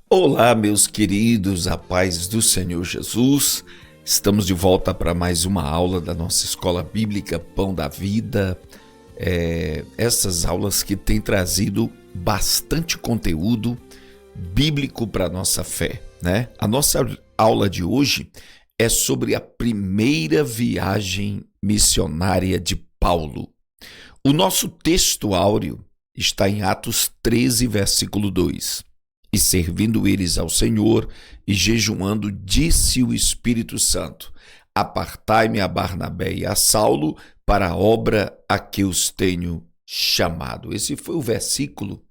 Olá, meus queridos, a paz do Senhor Jesus. Estamos de volta para mais uma aula da nossa escola bíblica Pão da Vida. Essas aulas que têm trazido bastante conteúdo bíblico para a nossa fé, né? A nossa aula de hoje é sobre a primeira viagem missionária de Paulo. O nosso texto áureo está em Atos 13, versículo 2. E servindo eles ao Senhor e jejuando, disse o Espírito Santo: apartai-me a Barnabé e a Saulo para a obra a que os tenho chamado. Esse foi o versículo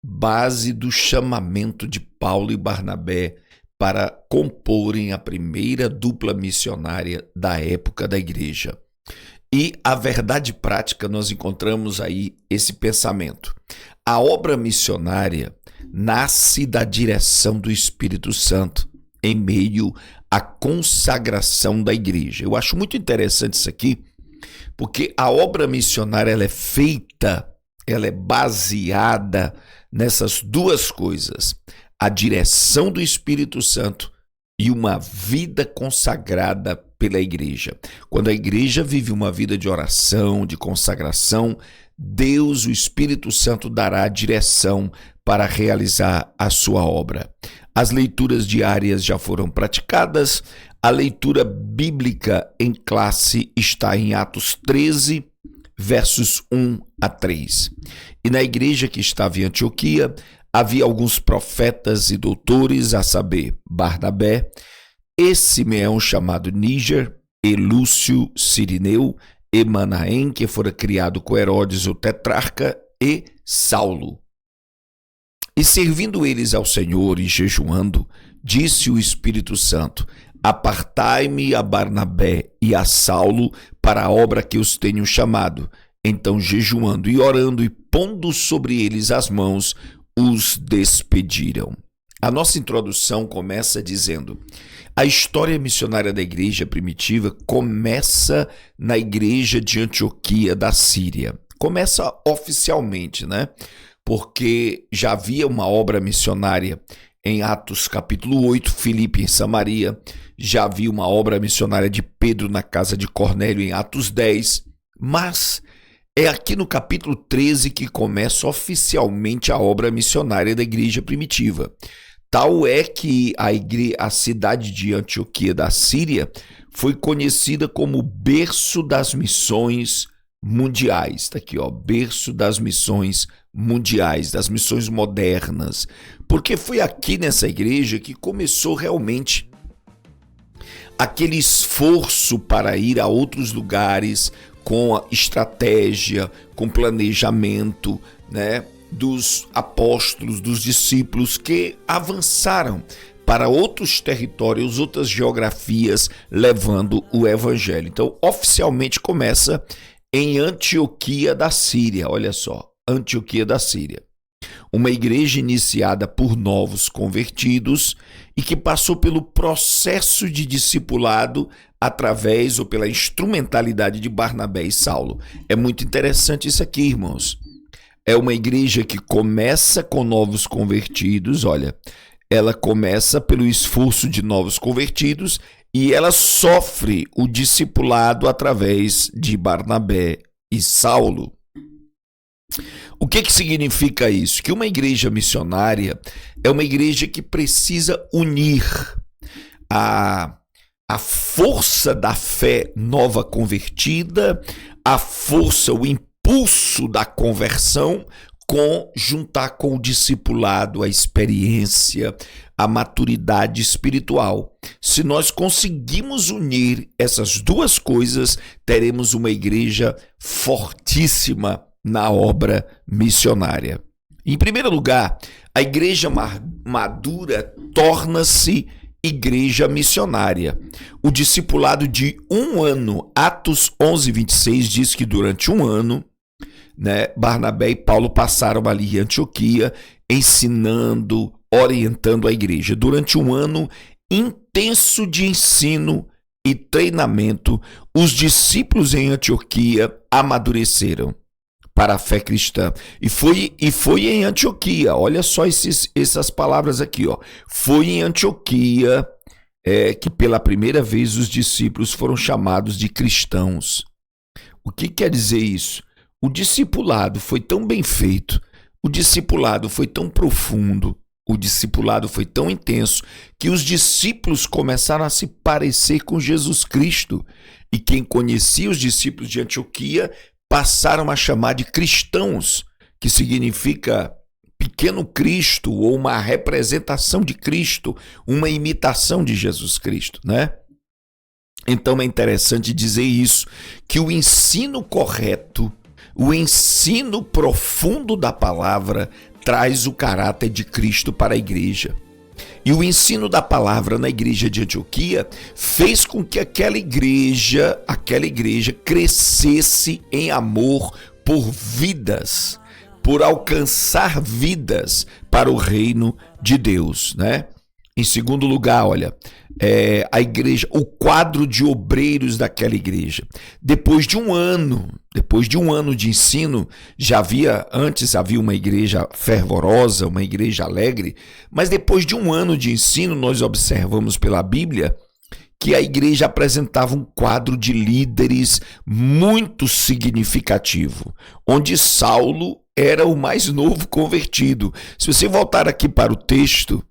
base do chamamento de Paulo e Barnabé para comporem a primeira dupla missionária da época da igreja. E a verdade prática, nós encontramos aí esse pensamento. A obra missionária nasce da direção do Espírito Santo em meio à consagração da igreja. Eu acho muito interessante isso aqui, porque a obra missionária ela é baseada nessas duas coisas: a direção do Espírito Santo e uma vida consagrada pela igreja. Quando a igreja vive uma vida de oração, de consagração, Deus, o Espírito Santo, dará a direção para realizar a sua obra. As leituras diárias já foram praticadas. A leitura bíblica em classe está em Atos 13, versos 1 a 3. E na igreja que estava em Antioquia, havia alguns profetas e doutores, a saber, Barnabé, e Simeão chamado Níger, e Lúcio Cirineu, e Manaém, que fora criado com Herodes o tetrarca, e Saulo. E servindo eles ao Senhor e jejuando, disse o Espírito Santo: apartai-me a Barnabé e a Saulo para a obra que os tenho chamado. Então, jejuando e orando e pondo sobre eles as mãos, os despediram. A nossa introdução começa dizendo: a história missionária da igreja primitiva começa na igreja de Antioquia da Síria. Começa oficialmente, né? Porque já havia uma obra missionária em Atos capítulo 8, Filipe em Samaria. Já havia uma obra missionária de Pedro na casa de Cornélio em Atos 10. Mas é aqui no capítulo 13 que começa oficialmente a obra missionária da igreja primitiva. Tal é que a cidade de Antioquia da Síria foi conhecida como berço das missões mundiais. Está aqui, ó, berço das missões mundiais, das missões modernas. Porque foi aqui nessa igreja que começou realmente aquele esforço para ir a outros lugares com a estratégia, com planejamento, né, dos apóstolos, dos discípulos que avançaram para outros territórios, outras geografias, levando o evangelho. Então, oficialmente começa em Antioquia da Síria. Olha só, Antioquia da Síria. Uma igreja iniciada por novos convertidos e que passou pelo processo de discipulado através ou pela instrumentalidade de Barnabé e Saulo. É muito interessante isso aqui, irmãos. É uma igreja que começa com novos convertidos, olha, ela começa pelo esforço de novos convertidos e ela sofre o discipulado através de Barnabé e Saulo. O que significa isso? Que uma igreja missionária é uma igreja que precisa unir a força da fé nova convertida, a força, o impulso da conversão, juntar com o discipulado, a experiência, a maturidade espiritual. Se nós conseguimos unir essas duas coisas, teremos uma igreja fortíssima na obra missionária. Em primeiro lugar, a igreja madura torna-se igreja missionária. O discipulado de um ano, Atos 11, 26, diz que durante um ano, né, Barnabé e Paulo passaram ali em Antioquia, ensinando, orientando a igreja. Durante um ano intenso de ensino e treinamento, os discípulos em Antioquia amadureceram. para a fé cristã. E foi em Antioquia. Olha só essas palavras aqui, ó. Foi em Antioquia que pela primeira vez os discípulos foram chamados de cristãos. O que quer dizer isso? O discipulado foi tão bem feito, o discipulado foi tão profundo, o discipulado foi tão intenso, que os discípulos começaram a se parecer com Jesus Cristo. E quem conhecia os discípulos de Antioquia passaram a chamar de cristãos, que significa pequeno Cristo, ou uma representação de Cristo, uma imitação de Jesus Cristo, né? Então é interessante dizer isso, que o ensino correto, o ensino profundo da palavra traz o caráter de Cristo para a igreja. E o ensino da palavra na igreja de Antioquia fez com que aquela igreja crescesse em amor por vidas, por alcançar vidas para o reino de Deus, né? Em segundo lugar, olha, a igreja, o quadro de obreiros daquela igreja. Depois de um ano de ensino, antes havia uma igreja fervorosa, uma igreja alegre, mas depois de um ano de ensino, nós observamos pela Bíblia que a igreja apresentava um quadro de líderes muito significativo, onde Saulo era o mais novo convertido. Se você voltar aqui para o texto,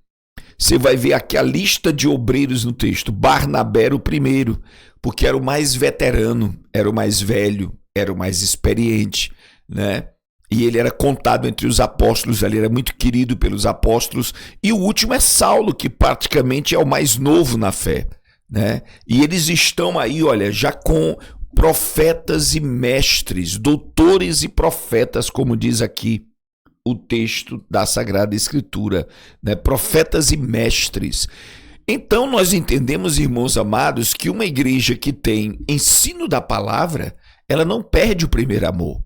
você vai ver aqui a lista de obreiros no texto. Barnabé era o primeiro, porque era o mais veterano, era o mais velho, era o mais experiente, né? E ele era contado entre os apóstolos, ele era muito querido pelos apóstolos. E o último é Saulo, que praticamente é o mais novo na fé, né? E eles estão aí, olha, já com profetas e mestres, doutores e profetas, como diz aqui o texto da Sagrada Escritura, né? Profetas e mestres. Então nós entendemos, irmãos amados, que uma igreja que tem ensino da palavra, ela não perde o primeiro amor.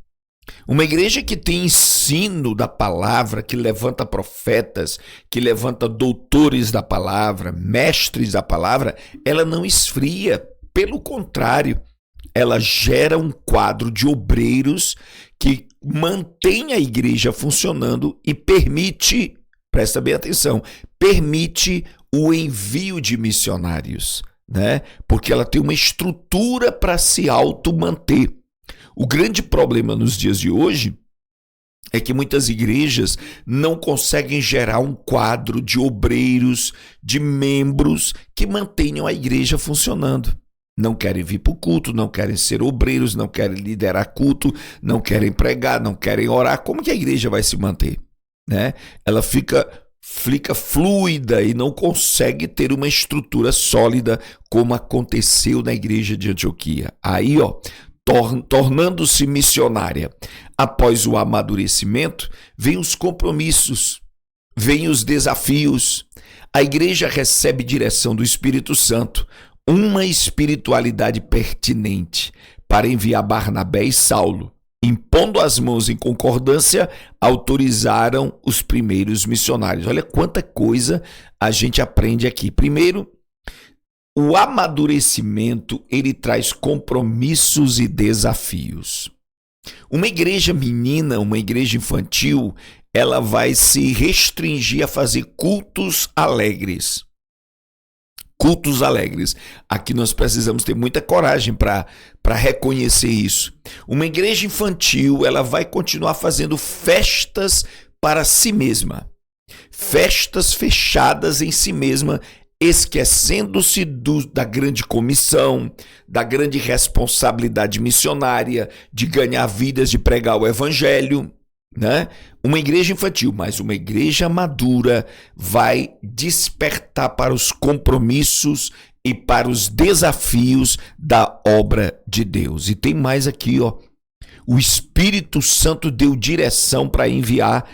Uma igreja que tem ensino da palavra, que levanta profetas, que levanta doutores da palavra, mestres da palavra, ela não esfria. Pelo contrário, ela gera um quadro de obreiros que mantém a igreja funcionando e permite, presta bem atenção, permite o envio de missionários, né? Porque ela tem uma estrutura para se auto-manter. O grande problema nos dias de hoje é que muitas igrejas não conseguem gerar um quadro de obreiros, de membros que mantenham a igreja funcionando. Não querem vir para o culto, não querem ser obreiros, não querem liderar culto, não querem pregar, não querem orar. Como que a igreja vai se manter, né? Ela fica fluida e não consegue ter uma estrutura sólida como aconteceu na igreja de Antioquia. Aí, tornando-se missionária, após o amadurecimento, vem os compromissos, vem os desafios. A igreja recebe direção do Espírito Santo, uma espiritualidade pertinente para enviar Barnabé e Saulo. Impondo as mãos em concordância, autorizaram os primeiros missionários. Olha quanta coisa a gente aprende aqui. Primeiro, o amadurecimento, ele traz compromissos e desafios. Uma igreja menina, uma igreja infantil, ela vai se restringir a fazer cultos alegres. Cultos alegres. Aqui nós precisamos ter muita coragem para reconhecer isso. Uma igreja infantil, ela vai continuar fazendo festas para si mesma. Festas fechadas em si mesma, esquecendo-se da grande comissão, da grande responsabilidade missionária, de ganhar vidas, de pregar o evangelho, né? Uma igreja infantil, mas uma igreja madura vai despertar para os compromissos e para os desafios da obra de Deus. E tem mais aqui, o Espírito Santo deu direção para enviar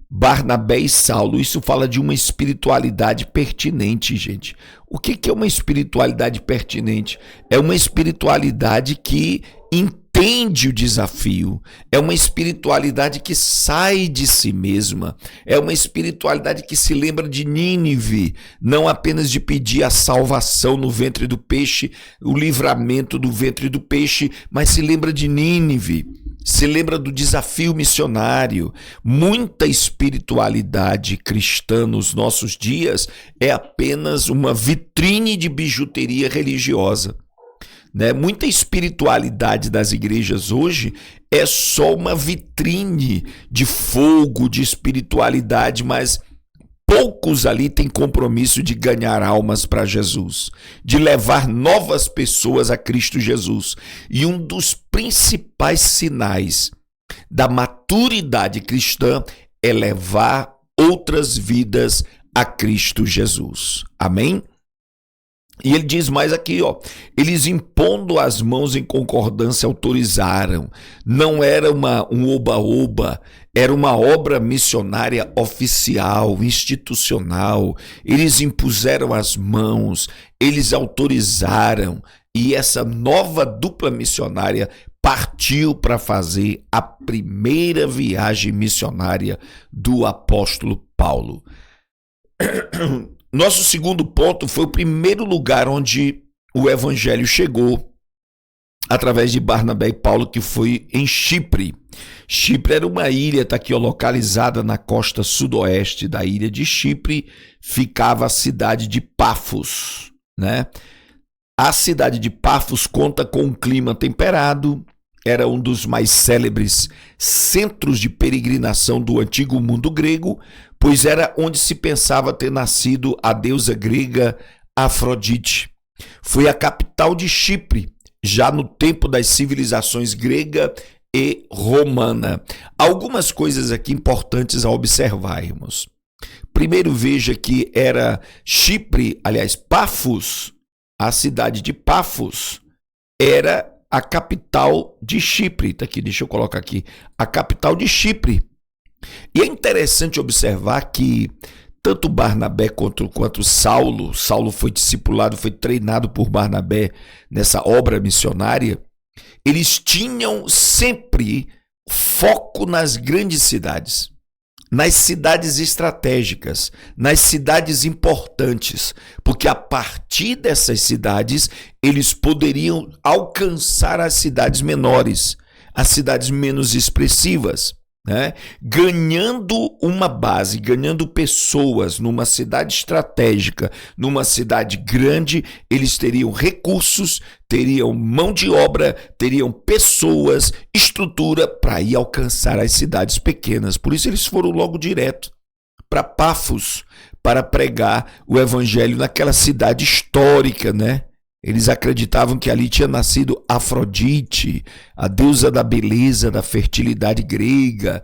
Barnabé e Saulo. Isso fala de uma espiritualidade pertinente, gente. O que é uma espiritualidade pertinente? É uma espiritualidade que entende o desafio, é uma espiritualidade que sai de si mesma, é uma espiritualidade que se lembra de Nínive, não apenas de pedir a salvação no ventre do peixe, o livramento do ventre do peixe, mas se lembra de Nínive, se lembra do desafio missionário. Muita espiritualidade cristã nos nossos dias é apenas uma vitrine de bijuteria religiosa. Muita espiritualidade das igrejas hoje é só uma vitrine de fogo, de espiritualidade, mas poucos ali têm compromisso de ganhar almas para Jesus, de levar novas pessoas a Cristo Jesus. E um dos principais sinais da maturidade cristã é levar outras vidas a Cristo Jesus. Amém? E ele diz mais aqui, eles impondo as mãos em concordância autorizaram. Não era um oba-oba, era uma obra missionária oficial, institucional. Eles impuseram as mãos, eles autorizaram. E essa nova dupla missionária partiu para fazer a primeira viagem missionária do apóstolo Paulo. Nosso segundo ponto foi o primeiro lugar onde o evangelho chegou através de Barnabé e Paulo, que foi em Chipre. Chipre era uma ilha, está aqui localizada na costa sudoeste da ilha de Chipre, ficava a cidade de Pafos, A cidade de Pafos conta com um clima temperado, era um dos mais célebres centros de peregrinação do antigo mundo grego, pois era onde se pensava ter nascido a deusa grega Afrodite. Foi a capital de Chipre, já no tempo das civilizações grega e romana. Algumas coisas aqui importantes a observarmos. Primeiro, veja que era Chipre, aliás, Pafos, a cidade de Pafos, era a capital de Chipre. Tá aqui, deixa eu colocar aqui. A capital de Chipre. E é interessante observar que tanto Barnabé quanto Saulo foi discipulado, foi treinado por Barnabé nessa obra missionária, eles tinham sempre foco nas grandes cidades, nas cidades estratégicas, nas cidades importantes, porque a partir dessas cidades eles poderiam alcançar as cidades menores, as cidades menos expressivas. Ganhando uma base, ganhando pessoas numa cidade estratégica, numa cidade grande, eles teriam recursos, teriam mão de obra, teriam pessoas, estrutura para ir alcançar as cidades pequenas. Por isso eles foram logo direto para Pafos para pregar o evangelho naquela cidade histórica, Eles acreditavam que ali tinha nascido Afrodite, a deusa da beleza, da fertilidade grega,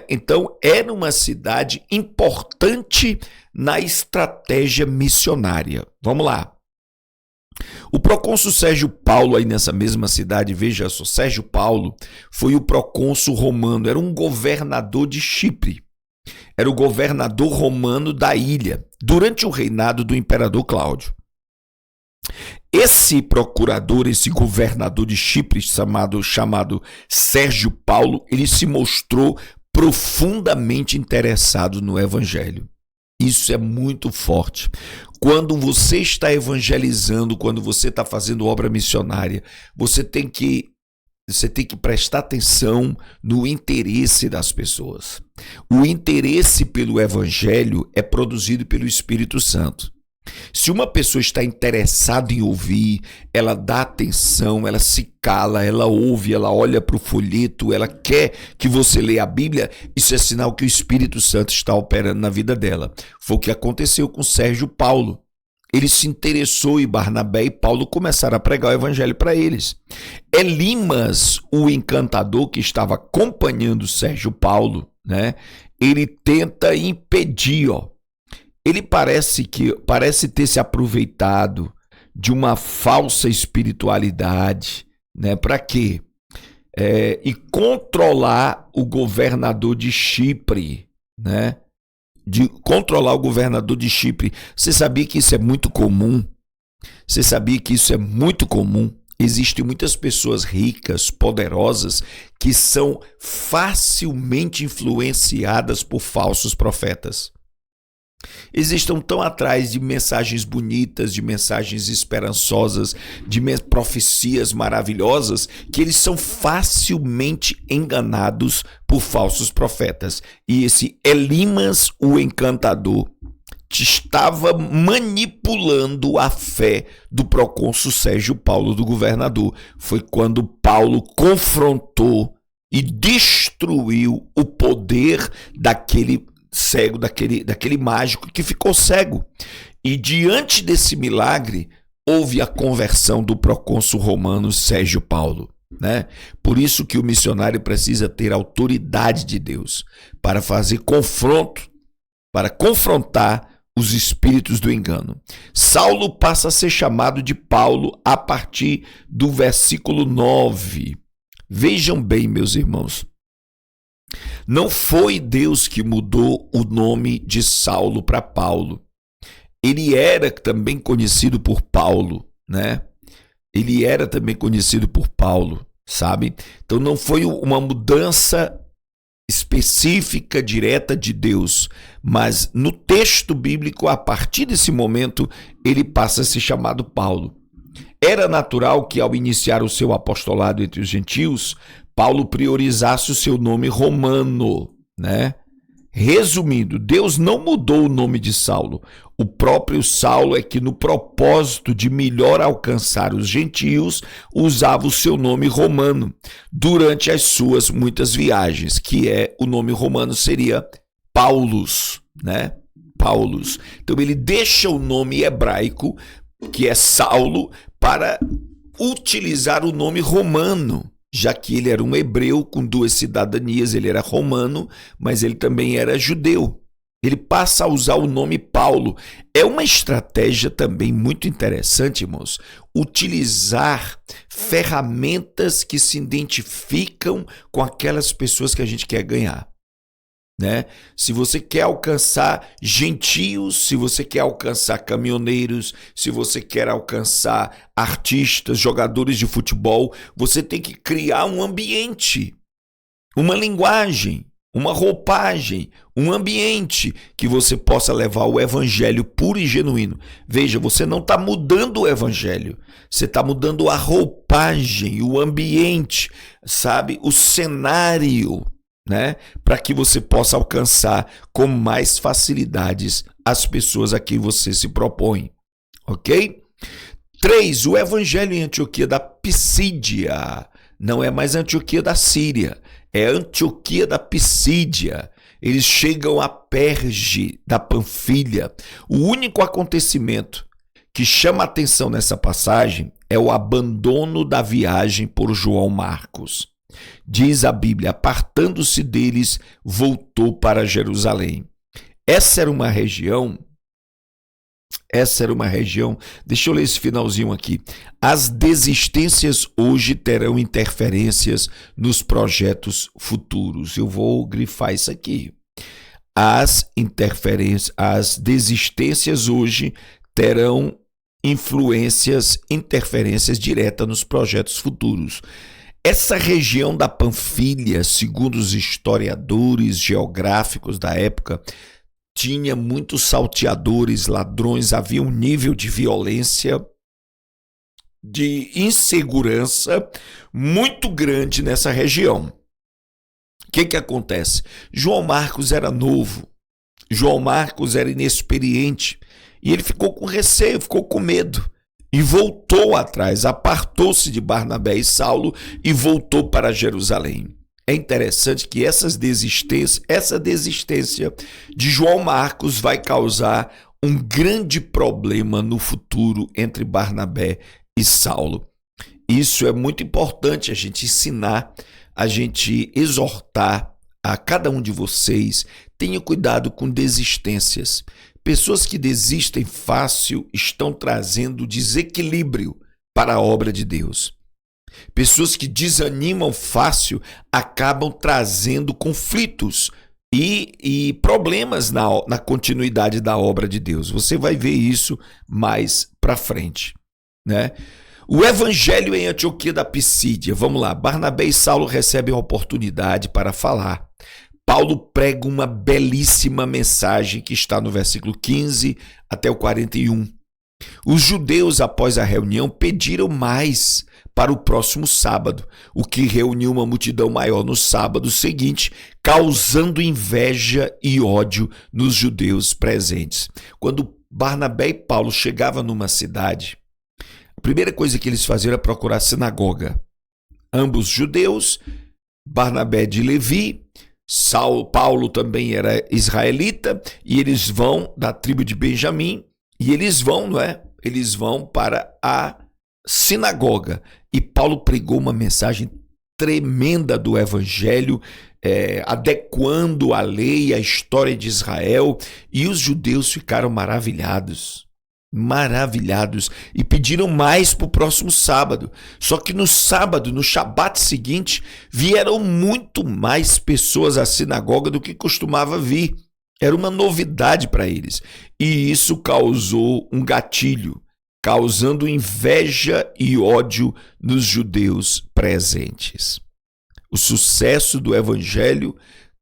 Então, era uma cidade importante na estratégia missionária. Vamos lá. O procônsul Sérgio Paulo, aí nessa mesma cidade, veja só, Sérgio Paulo foi o procônsul romano, era um governador de Chipre, era o governador romano da ilha, durante o reinado do imperador Cláudio. Esse procurador, esse governador de Chipre, chamado Sérgio Paulo, ele se mostrou profundamente interessado no evangelho. Isso é muito forte. Quando você está evangelizando, quando você está fazendo obra missionária, você tem que prestar atenção no interesse das pessoas. O interesse pelo evangelho é produzido pelo Espírito Santo. Se uma pessoa está interessada em ouvir, ela dá atenção, ela se cala, ela ouve, ela olha para o folheto, ela quer que você leia a Bíblia, isso é sinal que o Espírito Santo está operando na vida dela. Foi o que aconteceu com Sérgio Paulo. Ele se interessou e Barnabé e Paulo começaram a pregar o evangelho para eles. Elimas, o encantador que estava acompanhando Sérgio Paulo, ele tenta impedir, Ele parece ter se aproveitado de uma falsa espiritualidade, Para quê? E controlar o governador de Chipre, De controlar o governador de Chipre. Você sabia que isso é muito comum? Existem muitas pessoas ricas, poderosas, que são facilmente influenciadas por falsos profetas. Eles estão tão atrás de mensagens bonitas, de mensagens esperançosas, de profecias maravilhosas, que eles são facilmente enganados por falsos profetas. E esse Elimas, o encantador, estava manipulando a fé do procônsul Sérgio Paulo, do governador. Foi quando Paulo confrontou e destruiu o poder daquele cego, daquele mágico que ficou cego. E diante desse milagre, houve a conversão do procônsul romano Sérgio Paulo, né? Por isso que o missionário precisa ter autoridade de Deus para fazer confronto, para confrontar os espíritos do engano. Saulo passa a ser chamado de Paulo a partir do versículo 9. Vejam bem, meus irmãos. Não foi Deus que mudou o nome de Saulo para Paulo. Ele era também conhecido por Paulo, né? Ele era também conhecido por Paulo, sabe? Então não foi uma mudança específica, direta de Deus, mas no texto bíblico, a partir desse momento, ele passa a ser chamado Paulo. Era natural que, ao iniciar o seu apostolado entre os gentios, Paulo priorizasse o seu nome romano, né? Resumindo, Deus não mudou o nome de Saulo. O próprio Saulo é que, no propósito de melhor alcançar os gentios, usava o seu nome romano durante as suas muitas viagens, que o nome romano seria Paulus, né? Paulus. Então ele deixa o nome hebraico, que é Saulo, para utilizar o nome romano, já que ele era um hebreu com duas cidadanias. Ele era romano, mas ele também era judeu. Ele passa a usar o nome Paulo. É uma estratégia também muito interessante, irmãos, utilizar ferramentas que se identificam com aquelas pessoas que a gente quer ganhar, né? Se você quer alcançar gentios, se você quer alcançar caminhoneiros, se você quer alcançar artistas, jogadores de futebol, você tem que criar um ambiente, uma linguagem, uma roupagem, um ambiente que você possa levar o evangelho puro e genuíno. Veja, você não está mudando o evangelho, você está mudando a roupagem, o ambiente, sabe? O cenário, né? Para que você possa alcançar com mais facilidades as pessoas a quem você se propõe, ok? 3. O evangelho em Antioquia da Pisídia. Não é mais Antioquia da Síria, é Antioquia da Pisídia. Eles chegam a Perge da Panfilha. O único acontecimento que chama a atenção nessa passagem é o abandono da viagem por João Marcos. Diz a Bíblia, apartando-se deles, voltou para Jerusalém. Essa era uma região, deixa eu ler esse finalzinho aqui. As desistências hoje terão interferências nos projetos futuros. Eu vou grifar isso aqui. As desistências hoje terão interferências diretas nos projetos futuros. Essa região da Panfilha, segundo os historiadores geográficos da época, tinha muitos salteadores, ladrões, havia um nível de violência, de insegurança muito grande nessa região. O que acontece? João Marcos era novo, João Marcos era inexperiente e ele ficou com receio, ficou com medo. E voltou atrás, apartou-se de Barnabé e Saulo e voltou para Jerusalém. É interessante que essa desistência de João Marcos vai causar um grande problema no futuro entre Barnabé e Saulo. Isso é muito importante a gente ensinar, a gente exortar a cada um de vocês. Tenha cuidado com desistências. Pessoas que desistem fácil estão trazendo desequilíbrio para a obra de Deus. Pessoas que desanimam fácil acabam trazendo conflitos e problemas na continuidade da obra de Deus. Você vai ver isso mais para frente, né? O evangelho em Antioquia da Pisídia. Vamos lá, Barnabé e Saulo recebem a oportunidade para falar. Paulo prega uma belíssima mensagem que está no versículo 15 até o 41. Os judeus, após a reunião, pediram mais para o próximo sábado, o que reuniu uma multidão maior no sábado seguinte, causando inveja e ódio nos judeus presentes. Quando Barnabé e Paulo chegavam numa cidade, a primeira coisa que eles faziam era procurar a sinagoga. Ambos judeus, Barnabé de Levi, Paulo também era israelita, e eles vão da tribo de Benjamim, e eles vão, não é? Eles vão para a sinagoga. E Paulo pregou uma mensagem tremenda do evangelho, adequando a lei, a história de Israel, e os judeus ficaram maravilhados e pediram mais para o próximo sábado. Só que no sábado, no Shabat seguinte, vieram muito mais pessoas à sinagoga do que costumava vir. Era uma novidade para eles. E isso causou um gatilho, causando inveja e ódio nos judeus presentes. O sucesso do evangelho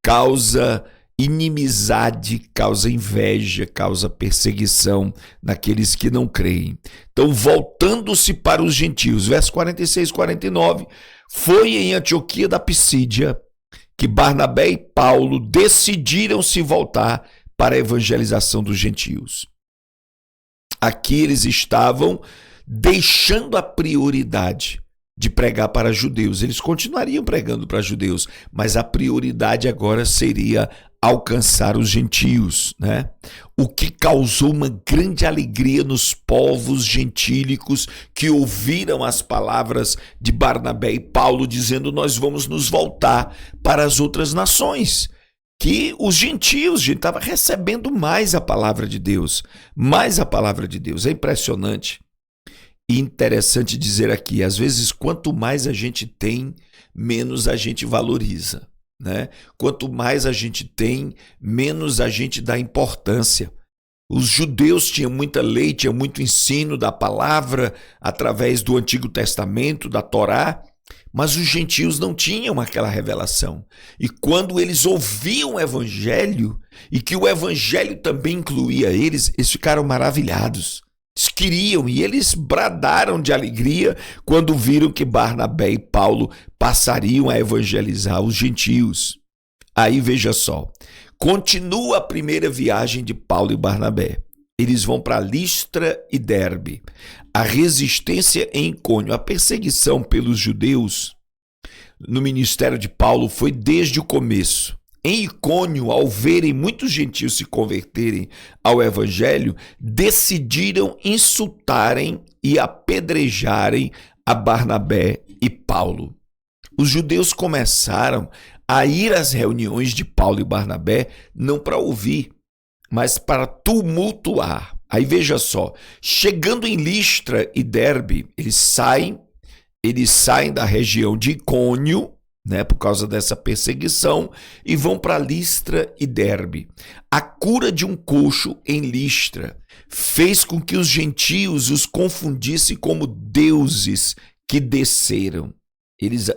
causa inimizade, causa inveja, causa perseguição naqueles que não creem. Então, voltando-se para os gentios, versos 46 e 49, foi em Antioquia da Pisídia que Barnabé e Paulo decidiram se voltar para a evangelização dos gentios. Aqui eles estavam deixando a prioridade de pregar para judeus. Eles continuariam pregando para judeus, mas a prioridade agora seria alcançar os gentios, né? O que causou uma grande alegria nos povos gentílicos que ouviram as palavras de Barnabé e Paulo dizendo: nós vamos nos voltar para as outras nações. Que os gentios, gente, estavam recebendo mais a palavra de Deus, É impressionante e interessante dizer aqui, às vezes quanto mais a gente tem, menos a gente valoriza, né? Quanto mais a gente tem, menos a gente dá importância. Os judeus tinham muita lei, tinham muito ensino da palavra através do Antigo Testamento, da Torá, mas os gentios não tinham aquela revelação. E quando eles ouviam o evangelho, e que o evangelho também incluía eles ficaram maravilhados. Eles queriam, e eles bradaram de alegria quando viram que Barnabé e Paulo passariam a evangelizar os gentios. Aí veja só, continua a primeira viagem de Paulo e Barnabé. Eles vão para Listra e Derbe. A resistência em Icônio, a perseguição pelos judeus no ministério de Paulo foi desde o começo. Em Icônio, ao verem muitos gentios se converterem ao evangelho, decidiram insultarem e apedrejarem a Barnabé e Paulo. Os judeus começaram a ir às reuniões de Paulo e Barnabé não para ouvir, mas para tumultuar. Aí veja só, chegando em Listra e Derbe, eles saem da região de Icônio, né, por causa dessa perseguição, e vão para Listra e Derbe. A cura de um coxo em Listra fez com que os gentios os confundissem como deuses que desceram.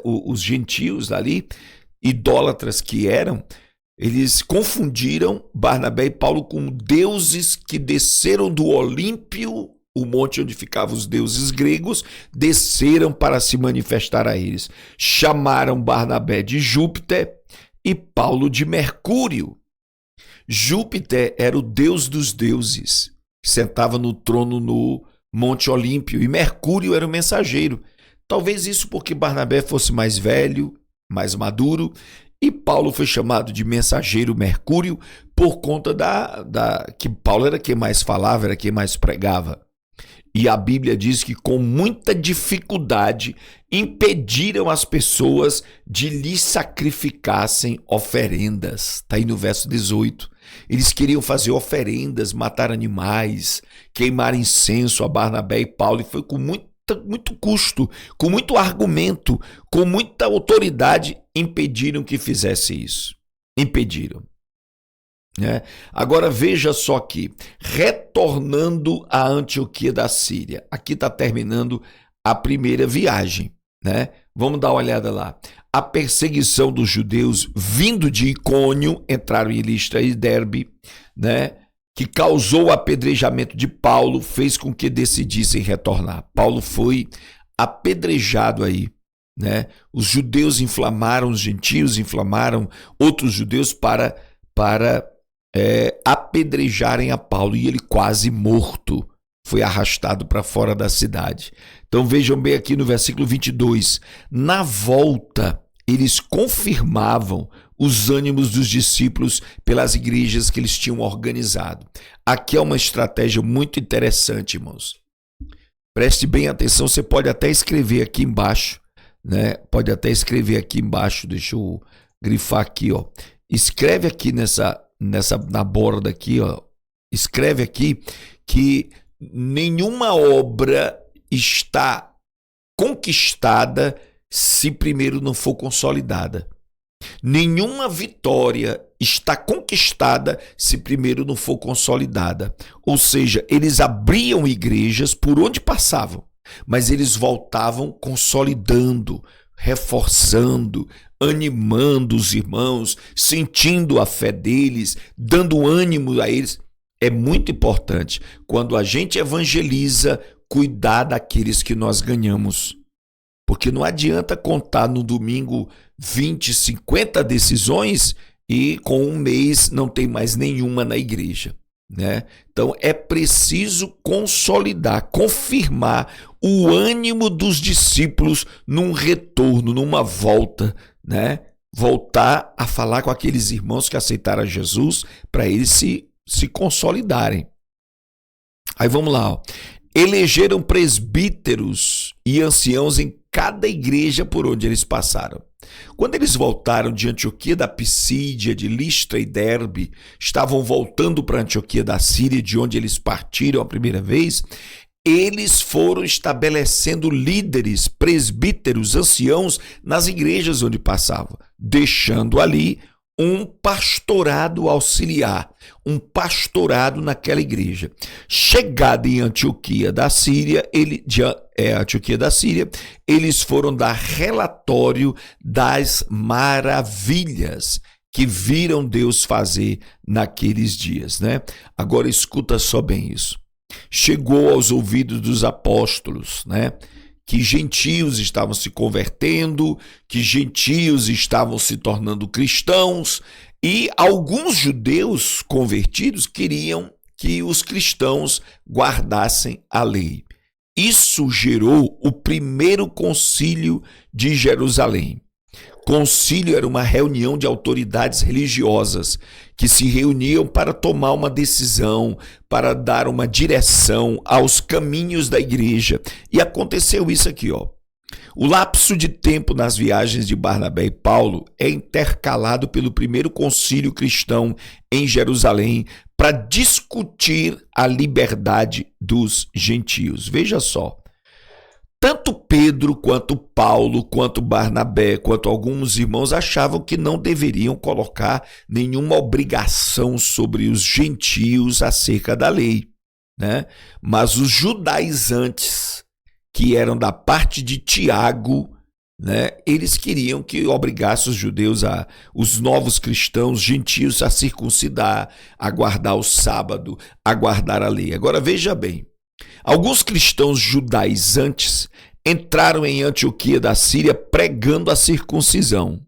Os gentios ali, idólatras que eram, eles confundiram Barnabé e Paulo com deuses que desceram do Olímpio, o monte onde ficavam os deuses gregos, desceram para se manifestar a eles. Chamaram Barnabé de Júpiter e Paulo de Mercúrio. Júpiter era o deus dos deuses, que sentava no trono no Monte Olímpio, e Mercúrio era o mensageiro. Talvez isso porque Barnabé fosse mais velho, mais maduro, e Paulo foi chamado de mensageiro Mercúrio por conta que Paulo era quem mais falava, era quem mais pregava. E a Bíblia diz que com muita dificuldade impediram as pessoas de lhe sacrificassem oferendas. Está aí no verso 18. Eles queriam fazer oferendas, matar animais, queimar incenso a Barnabé e Paulo, e foi com muito custo, com muito argumento, com muita autoridade, impediram que fizesse isso. Impediram. Agora veja só aqui, retornando à Antioquia da Síria. Aqui está terminando a primeira viagem, né? Vamos dar uma olhada lá. A perseguição dos judeus vindo de Icônio, entraram em Listra e Derbe, né? Que causou o apedrejamento de Paulo, fez com que decidissem retornar. Paulo foi apedrejado aí, né? Os judeus inflamaram, os gentios inflamaram outros judeus para apedrejarem a Paulo, e ele quase morto foi arrastado para fora da cidade. Então vejam bem aqui no versículo 22, na volta eles confirmavam os ânimos dos discípulos pelas igrejas que eles tinham organizado. Aqui é uma estratégia muito interessante, irmãos. Preste bem atenção, você pode até escrever aqui embaixo, né? Pode até escrever aqui embaixo, deixa eu grifar aqui, ó. Escreve aqui na borda aqui, ó. Escreve aqui que nenhuma obra está conquistada se primeiro não for consolidada. Nenhuma vitória está conquistada se primeiro não for consolidada. Ou seja, eles abriam igrejas por onde passavam, mas eles voltavam consolidando, reforçando, animando os irmãos, sentindo a fé deles, dando ânimo a eles. É muito importante, quando a gente evangeliza, cuidar daqueles que nós ganhamos. Porque não adianta contar no domingo 20, 50 decisões e com um mês não tem mais nenhuma na igreja, né? Então é preciso consolidar, confirmar o ânimo dos discípulos num retorno, numa volta, né? Voltar a falar com aqueles irmãos que aceitaram Jesus para eles se consolidarem. Aí vamos lá, ó. Elegeram presbíteros e anciãos em cada igreja por onde eles passaram. Quando eles voltaram de Antioquia da Pisídia, de Listra e Derbe, estavam voltando para Antioquia da Síria, de onde eles partiram a primeira vez, eles foram estabelecendo líderes, presbíteros, anciãos nas igrejas onde passavam, deixando ali um pastorado auxiliar, um pastorado naquela igreja. Chegada em Antioquia da Síria, eles foram dar relatório das maravilhas que viram Deus fazer naqueles dias, né? Agora escuta só bem isso. Chegou aos ouvidos dos apóstolos, né? Que gentios estavam se convertendo, que gentios estavam se tornando cristãos, e alguns judeus convertidos queriam que os cristãos guardassem a lei. Isso gerou o primeiro concílio de Jerusalém. Concílio era uma reunião de autoridades religiosas que se reuniam para tomar uma decisão, para dar uma direção aos caminhos da igreja. E aconteceu isso aqui, ó. O lapso de tempo nas viagens de Barnabé e Paulo é intercalado pelo primeiro concílio cristão em Jerusalém para discutir a liberdade dos gentios. Veja só. Tanto Pedro, quanto Paulo, quanto Barnabé, quanto alguns irmãos achavam que não deveriam colocar nenhuma obrigação sobre os gentios acerca da lei, né? Mas os judaizantes, que eram da parte de Tiago, né? Eles queriam que obrigasse os judeus, os novos cristãos, gentios, a circuncidar, a guardar o sábado, a guardar a lei. Agora veja bem. Alguns cristãos judaizantes entraram em Antioquia da Síria pregando a circuncisão,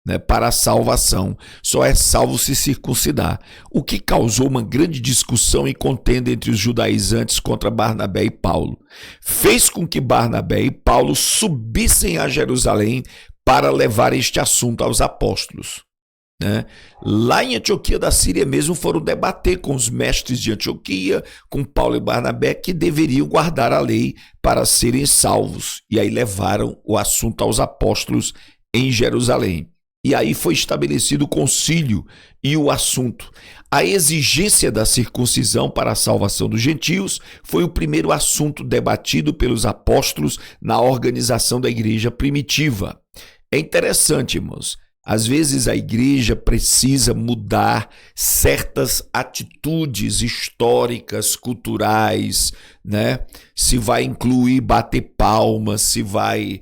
né, para a salvação. Só é salvo se circuncidar. O que causou uma grande discussão e contenda entre os judaizantes contra Barnabé e Paulo. Fez com que Barnabé e Paulo subissem a Jerusalém para levar este assunto aos apóstolos. Né? Lá em Antioquia da Síria mesmo foram debater com os mestres de Antioquia, com Paulo e Barnabé, que deveriam guardar a lei para serem salvos. E aí levaram o assunto aos apóstolos em Jerusalém. E aí foi estabelecido o concílio e o assunto. A exigência da circuncisão para a salvação dos gentios foi o primeiro assunto debatido pelos apóstolos na organização da igreja primitiva. É interessante, irmãos. Às vezes a igreja precisa mudar certas atitudes históricas, culturais, né? Se vai incluir bater palmas, se vai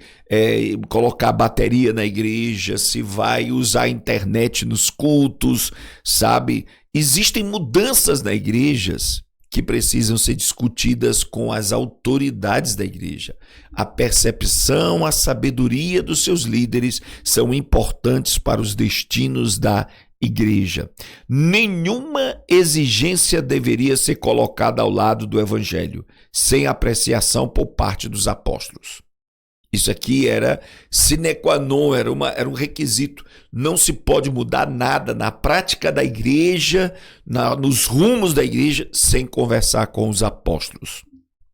colocar bateria na igreja, se vai usar a internet nos cultos, sabe? Existem mudanças na igrejas que precisam ser discutidas com as autoridades da igreja. A percepção, a sabedoria dos seus líderes são importantes para os destinos da igreja. Nenhuma exigência deveria ser colocada ao lado do evangelho, sem apreciação por parte dos apóstolos. Isso aqui era sine qua non, era um requisito. Não se pode mudar nada na prática da igreja, nos rumos da igreja, sem conversar com os apóstolos.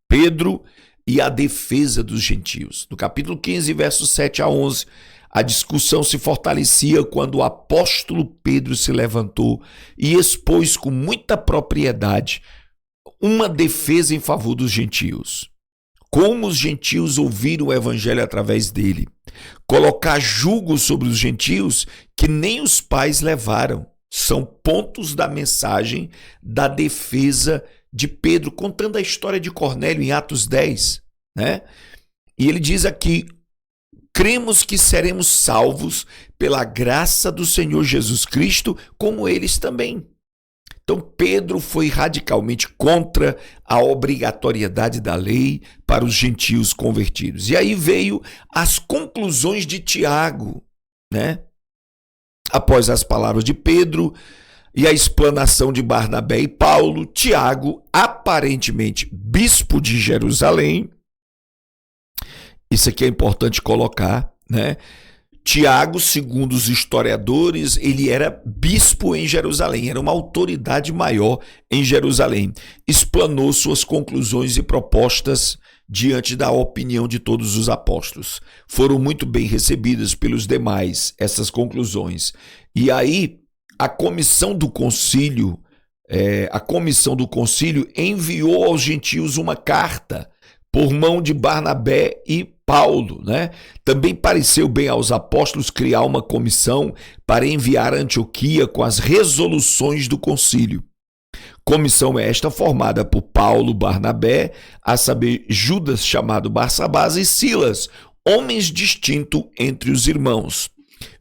Pedro e a defesa dos gentios. No capítulo 15, versos 7 a 11, a discussão se fortalecia quando o apóstolo Pedro se levantou e expôs com muita propriedade uma defesa em favor dos gentios. Como os gentios ouviram o evangelho através dele. Colocar julgo sobre os gentios que nem os pais levaram. São pontos da mensagem da defesa de Pedro, contando a história de Cornélio em Atos 10. Né? E ele diz aqui: cremos que seremos salvos pela graça do Senhor Jesus Cristo, como eles também. Então, Pedro foi radicalmente contra a obrigatoriedade da lei para os gentios convertidos. E aí veio as conclusões de Tiago, né? Após as palavras de Pedro e a explanação de Barnabé e Paulo, Tiago, aparentemente bispo de Jerusalém, isso aqui é importante colocar, né? Tiago, segundo os historiadores, ele era bispo em Jerusalém, era uma autoridade maior em Jerusalém. Explanou suas conclusões e propostas diante da opinião de todos os apóstolos. Foram muito bem recebidas pelos demais essas conclusões. E aí, a comissão do concílio enviou aos gentios uma carta por mão de Barnabé e Paulo, né? Também pareceu bem aos apóstolos criar uma comissão para enviar a Antioquia com as resoluções do concílio. Comissão esta formada por Paulo, Barnabé, a saber, Judas, chamado Barsabás, e Silas, homens distintos entre os irmãos.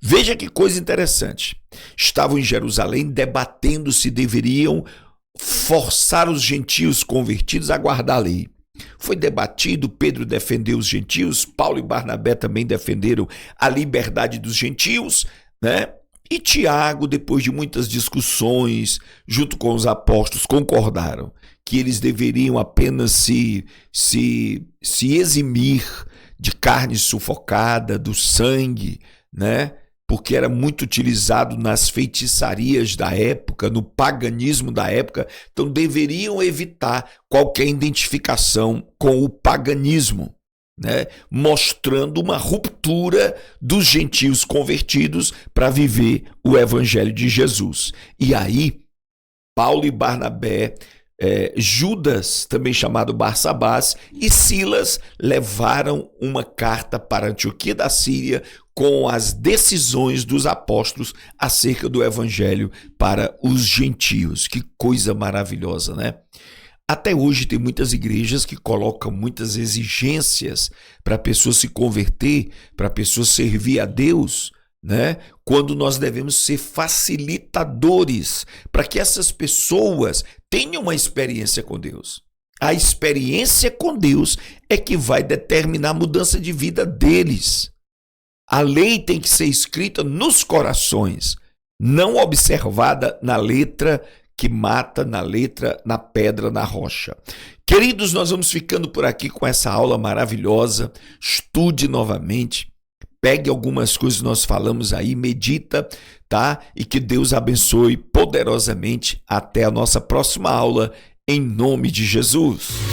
Veja que coisa interessante. Estavam em Jerusalém debatendo se deveriam forçar os gentios convertidos a guardar a lei. Foi debatido, Pedro defendeu os gentios, Paulo e Barnabé também defenderam a liberdade dos gentios, né? E Tiago, depois de muitas discussões, junto com os apóstolos, concordaram que eles deveriam apenas se eximir de carne sufocada, do sangue, né? Porque era muito utilizado nas feitiçarias da época, no paganismo da época, então deveriam evitar qualquer identificação com o paganismo, né? Mostrando uma ruptura dos gentios convertidos para viver o evangelho de Jesus. E aí, Paulo e Barnabé, Judas, também chamado Barsabás, e Silas levaram uma carta para Antioquia da Síria com as decisões dos apóstolos acerca do evangelho para os gentios. Que coisa maravilhosa, né? Até hoje tem muitas igrejas que colocam muitas exigências para a pessoa se converter, para a pessoa servir a Deus, né? Quando nós devemos ser facilitadores para que essas pessoas tenham uma experiência com Deus. A experiência com Deus é que vai determinar a mudança de vida deles. A lei tem que ser escrita nos corações, não observada na letra que mata, na letra, na pedra, na rocha. Queridos, nós vamos ficando por aqui com essa aula maravilhosa. Estude novamente, pegue algumas coisas que nós falamos aí, medita, tá? E que Deus abençoe poderosamente. Até a nossa próxima aula, em nome de Jesus.